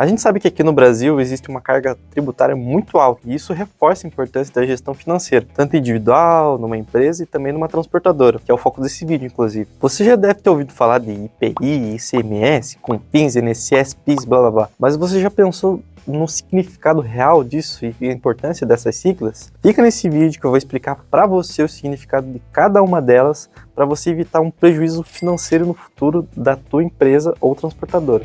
A gente sabe que aqui no Brasil existe uma carga tributária muito alta e isso reforça a importância da gestão financeira, tanto individual, numa empresa e também numa transportadora, que é o foco desse vídeo, inclusive. Você já deve ter ouvido falar de IPI, ICMS, COFINS, INSS, PIS, blá blá blá, mas você já pensou no significado real disso e a importância dessas siglas? Fica nesse vídeo que eu vou explicar para você o significado de cada uma delas para você evitar um prejuízo financeiro no futuro da tua empresa ou transportadora.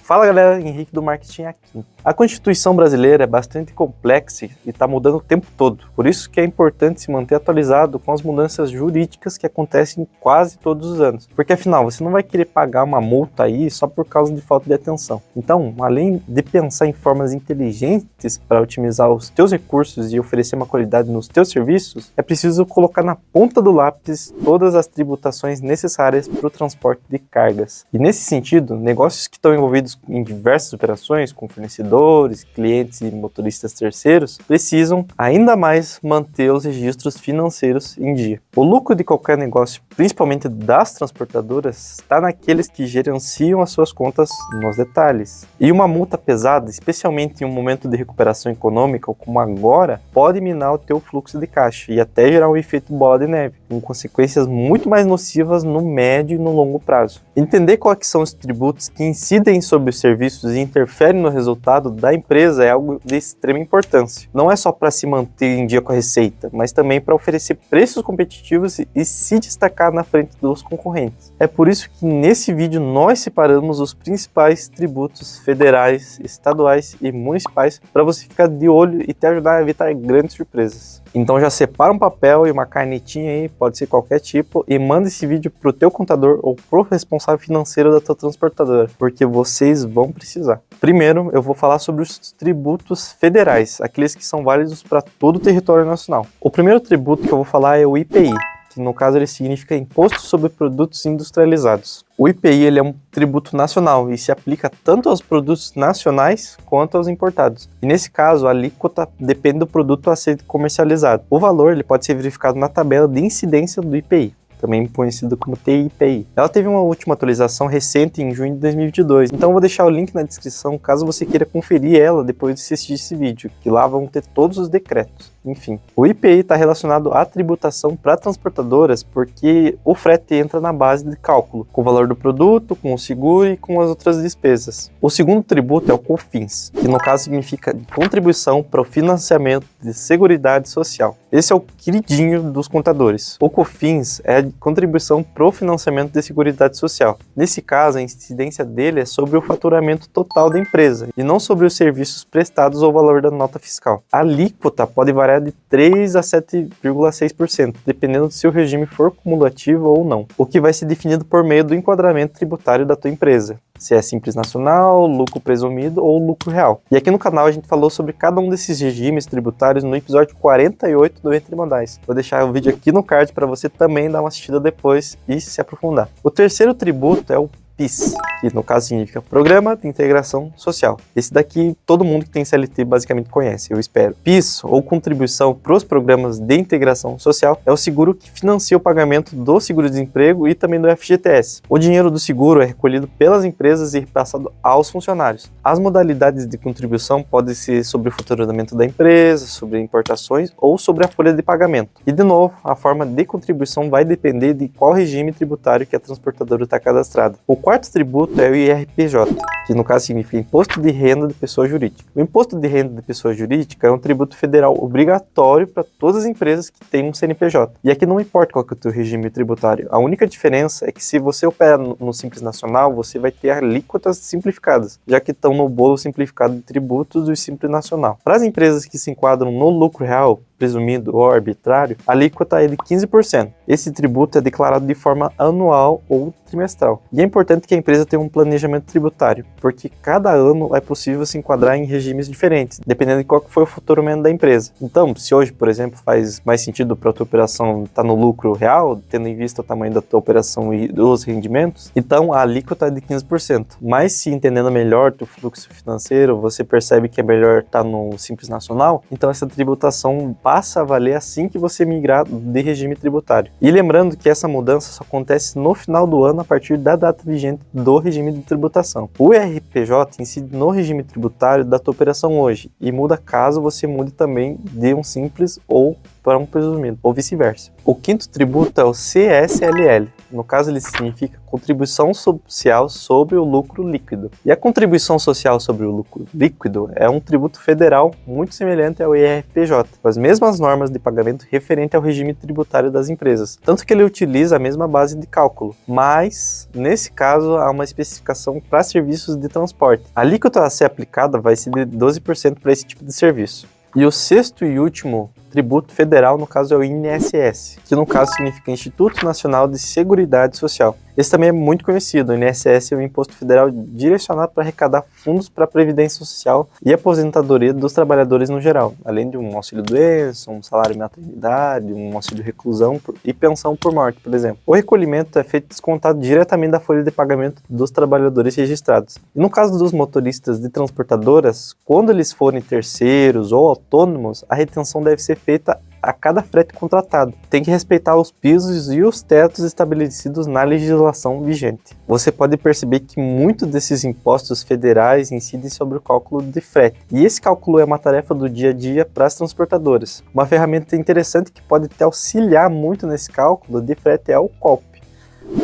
Fala galera, Henrique do Marketing aqui. A Constituição brasileira é bastante complexa e está mudando o tempo todo, por isso que é importante se manter atualizado com as mudanças jurídicas que acontecem quase todos os anos, porque afinal você não vai querer pagar uma multa aí só por causa de falta de atenção. Então, além de pensar em formas inteligentes para otimizar os teus recursos e oferecer uma qualidade nos teus serviços, é preciso colocar na ponta do lápis todas as tributações necessárias para o transporte de cargas. E nesse sentido, negócios que estão envolvidos em diversas operações, com fornecedores, clientes e motoristas terceiros, precisam ainda mais manter os registros financeiros em dia. O lucro de qualquer negócio, principalmente das transportadoras, está naqueles que gerenciam as suas contas nos detalhes. E uma multa pesada, especialmente em um momento de recuperação econômica, como agora, pode minar o teu fluxo de caixa e até gerar um efeito bola de neve, com consequências muito mais nocivas no médio e no longo prazo. Entender quais são os tributos que incidem sobre os serviços e interferem no resultado da empresa é algo de extrema importância. Não é só para se manter em dia com a receita, mas também para oferecer preços competitivos e se destacar na frente dos concorrentes. É por isso que nesse vídeo nós separamos os principais tributos federais, estaduais e municipais para você ficar de olho e te ajudar a evitar grandes surpresas. Então já separa um papel e uma canetinha aí, pode ser qualquer tipo, e manda esse vídeo pro teu contador ou pro responsável financeiro da tua transportadora, porque vocês vão precisar. Primeiro, eu vou falar sobre os tributos federais, aqueles que são válidos para todo o território nacional. O primeiro tributo que eu vou falar é o IPI, que no caso ele significa Imposto sobre Produtos Industrializados. O IPI ele é um tributo nacional e se aplica tanto aos produtos nacionais quanto aos importados. E nesse caso, a alíquota depende do produto a ser comercializado. O valor ele pode ser verificado na tabela de incidência do IPI, também conhecido como TIPI. Ela teve uma última atualização recente em junho de 2022, então eu vou deixar o link na descrição caso você queira conferir ela depois de assistir esse vídeo, que lá vão ter todos os decretos. Enfim, o IPI está relacionado à tributação para transportadoras porque o frete entra na base de cálculo, com o valor do produto, com o seguro e com as outras despesas. O segundo tributo é o COFINS, que no caso significa contribuição para o financiamento de Seguridade Social. Esse é o queridinho dos contadores. O COFINS é a contribuição para o financiamento de Seguridade Social. Nesse caso, a incidência dele é sobre o faturamento total da empresa e não sobre os serviços prestados ou o valor da nota fiscal. A alíquota pode variar de 3 a 7,6%, dependendo se o regime for cumulativo ou não, o que vai ser definido por meio do enquadramento tributário da tua empresa, se é Simples Nacional, lucro presumido ou lucro real. E aqui no canal a gente falou sobre cada um desses regimes tributários no episódio 48 do Entre Modais. Vou deixar o vídeo aqui no card para você também dar uma assistida depois e se aprofundar. O terceiro tributo é o PIS, que no caso significa Programa de Integração Social. Esse daqui todo mundo que tem CLT basicamente conhece, eu espero. PIS, ou Contribuição para os Programas de Integração Social, é o seguro que financia o pagamento do seguro-desemprego e também do FGTS. O dinheiro do seguro é recolhido pelas empresas e repassado aos funcionários. As modalidades de contribuição podem ser sobre o faturamento da empresa, sobre importações ou sobre a folha de pagamento. E de novo, a forma de contribuição vai depender de qual regime tributário que a transportadora está cadastrada. O quarto tributo é o IRPJ, que no caso significa Imposto de Renda de Pessoa Jurídica. O Imposto de Renda de Pessoa Jurídica é um tributo federal obrigatório para todas as empresas que têm um CNPJ. E aqui não importa qual que é o teu regime tributário, a única diferença é que se você opera no Simples Nacional, você vai ter alíquotas simplificadas, já que estão no bolo simplificado de tributos do Simples Nacional. Para as empresas que se enquadram no lucro real, presumido ou arbitrário, a alíquota é de 15%. Esse tributo é declarado de forma anual ou trimestral. E é importante que a empresa tenha um planejamento tributário, porque cada ano é possível se enquadrar em regimes diferentes, dependendo de qual que foi o faturamento da empresa. Então, se hoje, por exemplo, faz mais sentido para a tua operação estar no lucro real, tendo em vista o tamanho da tua operação e os rendimentos, então a alíquota é de 15%. Mas se entendendo melhor o fluxo financeiro, você percebe que é melhor estar no Simples Nacional, então essa tributação passa a valer assim que você migrar de regime tributário. E lembrando que essa mudança só acontece no final do ano a partir da data vigente do regime de tributação. O IRPJ incide no regime tributário da tua operação hoje e muda caso você mude também de um simples ou para um presumido, ou vice-versa. O quinto tributo é o CSLL. No caso, ele significa Contribuição Social sobre o Lucro Líquido. E a Contribuição Social sobre o Lucro Líquido é um tributo federal muito semelhante ao IRPJ, com as mesmas normas de pagamento referente ao regime tributário das empresas, tanto que ele utiliza a mesma base de cálculo, mas, nesse caso, há uma especificação para serviços de transporte. A alíquota a ser aplicada vai ser de 12% para esse tipo de serviço. E o sexto e último tributo federal, no caso, é o INSS, que no caso significa Instituto Nacional de Seguridade Social. Esse também é muito conhecido. O INSS é um imposto federal direcionado para arrecadar fundos para a previdência social e aposentadoria dos trabalhadores no geral, além de um auxílio-doença, um salário-maternidade, um auxílio-reclusão e pensão por morte, por exemplo. O recolhimento é feito descontado diretamente da folha de pagamento dos trabalhadores registrados. E no caso dos motoristas de transportadoras, quando eles forem terceiros ou autônomos, a retenção deve ser feita a cada frete contratado. Tem que respeitar os pisos e os tetos estabelecidos na legislação vigente. Você pode perceber que muitos desses impostos federais incidem sobre o cálculo de frete. E esse cálculo é uma tarefa do dia a dia para as transportadoras. Uma ferramenta interessante que pode te auxiliar muito nesse cálculo de frete é o COP.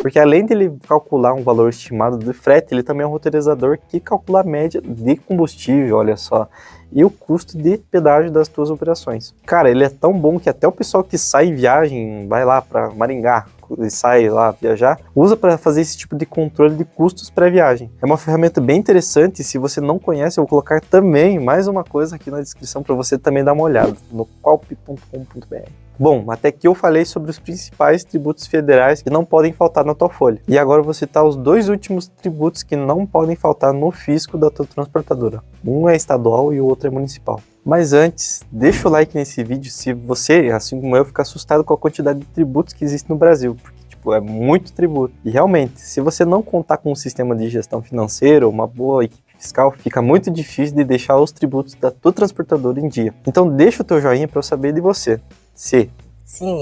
Porque além de ele calcular um valor estimado de frete, ele também é um roteirizador que calcula a média de combustível, olha só, e o custo de pedágio das tuas operações. Cara, ele é tão bom que até o pessoal que sai em viagem, vai lá para Maringá e sai lá viajar, usa para fazer esse tipo de controle de custos pré-viagem. É uma ferramenta bem interessante, se você não conhece, eu vou colocar também mais uma coisa aqui na descrição para você também dar uma olhada, no cop.com.br. Bom, até aqui eu falei sobre os principais tributos federais que não podem faltar na tua folha. E agora eu vou citar os dois últimos tributos que não podem faltar no fisco da tua transportadora. Um é estadual e o outro é municipal. Mas antes, deixa o like nesse vídeo se você, assim como eu, ficar assustado com a quantidade de tributos que existe no Brasil. Porque, é muito tributo. E realmente, se você não contar com um sistema de gestão financeira, uma boa equipe fiscal, fica muito difícil de deixar os tributos da tua transportadora em dia. Então deixa o teu joinha para eu saber de você. Sim,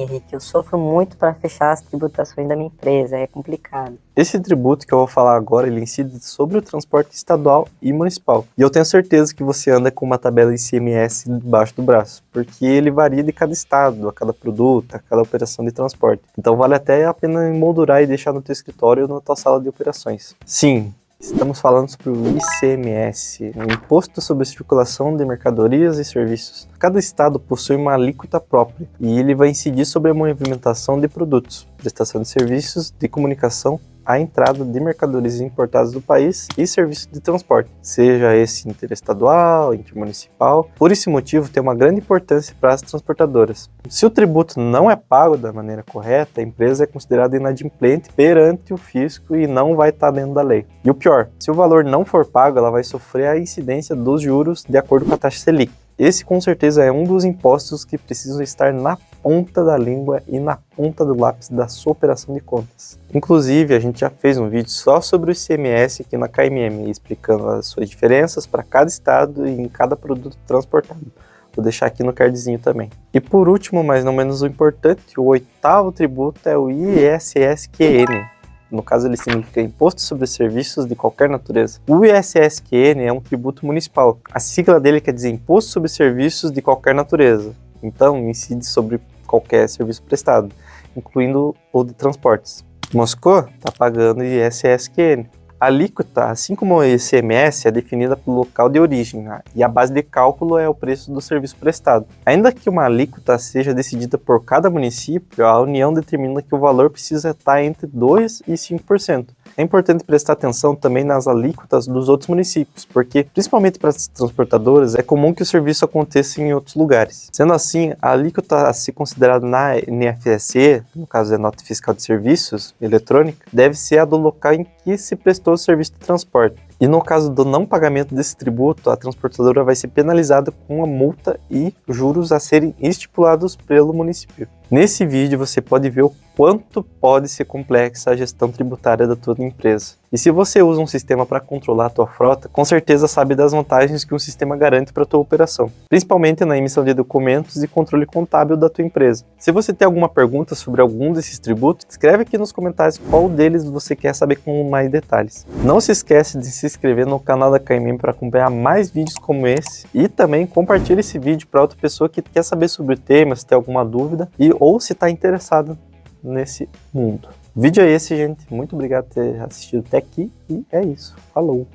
Henrique, eu sofro muito para fechar as tributações da minha empresa, é complicado. Esse tributo que eu vou falar agora, ele incide sobre o transporte estadual e municipal. E eu tenho certeza que você anda com uma tabela ICMS debaixo do braço, porque ele varia de cada estado, a cada produto, a cada operação de transporte. Então vale até a pena emoldurar e deixar no teu escritório ou na tua sala de operações. Sim, estamos falando sobre o ICMS, o Imposto sobre a Circulação de Mercadorias e Serviços. Cada estado possui uma alíquota própria e ele vai incidir sobre a movimentação de produtos, prestação de serviços de comunicação, a entrada de mercadorias importadas do país e serviços de transporte, seja esse interestadual, intermunicipal. Por esse motivo, tem uma grande importância para as transportadoras. Se o tributo não é pago da maneira correta, a empresa é considerada inadimplente perante o fisco e não vai estar dentro da lei. E o pior, se o valor não for pago, ela vai sofrer a incidência dos juros de acordo com a taxa Selic. Esse com certeza é um dos impostos que precisam estar na ponta da língua e na ponta do lápis da sua operação de contas. Inclusive, a gente já fez um vídeo só sobre o ICMS aqui na KMM, explicando as suas diferenças para cada estado e em cada produto transportado. Vou deixar aqui no cardzinho também. E por último, mas não menos importante, o oitavo tributo é o ISSQN. No caso, ele significa Imposto sobre Serviços de Qualquer Natureza. O ISSQN é um tributo municipal. A sigla dele quer dizer Imposto sobre Serviços de Qualquer Natureza. Então, incide sobre qualquer serviço prestado, incluindo o de transportes. Moscou está pagando ISSQN. A alíquota, assim como o ICMS, é definida pelo local de origem, e a base de cálculo é o preço do serviço prestado. Ainda que uma alíquota seja decidida por cada município, a União determina que o valor precisa estar entre 2% e 5%. É importante prestar atenção também nas alíquotas dos outros municípios, porque, principalmente para as transportadoras, é comum que o serviço aconteça em outros lugares. Sendo assim, a alíquota a ser considerada na NFSE, no caso é Nota Fiscal de Serviços Eletrônica, deve ser a do local em que se prestou o serviço de transporte. E no caso do não pagamento desse tributo, a transportadora vai ser penalizada com uma multa e juros a serem estipulados pelo município. Nesse vídeo você pode ver o quanto pode ser complexa a gestão tributária da tua empresa. E se você usa um sistema para controlar a tua frota, com certeza sabe das vantagens que um sistema garante para a tua operação, principalmente na emissão de documentos e controle contábil da tua empresa. Se você tem alguma pergunta sobre algum desses tributos, escreve aqui nos comentários qual deles você quer saber com mais detalhes. Não se esquece de se inscrever no canal da KMM para acompanhar mais vídeos como esse e também compartilhe esse vídeo para outra pessoa que quer saber sobre o tema, se tem alguma dúvida ou se está interessado nesse mundo. O vídeo é esse, gente. Muito obrigado por ter assistido até aqui e é isso. Falou!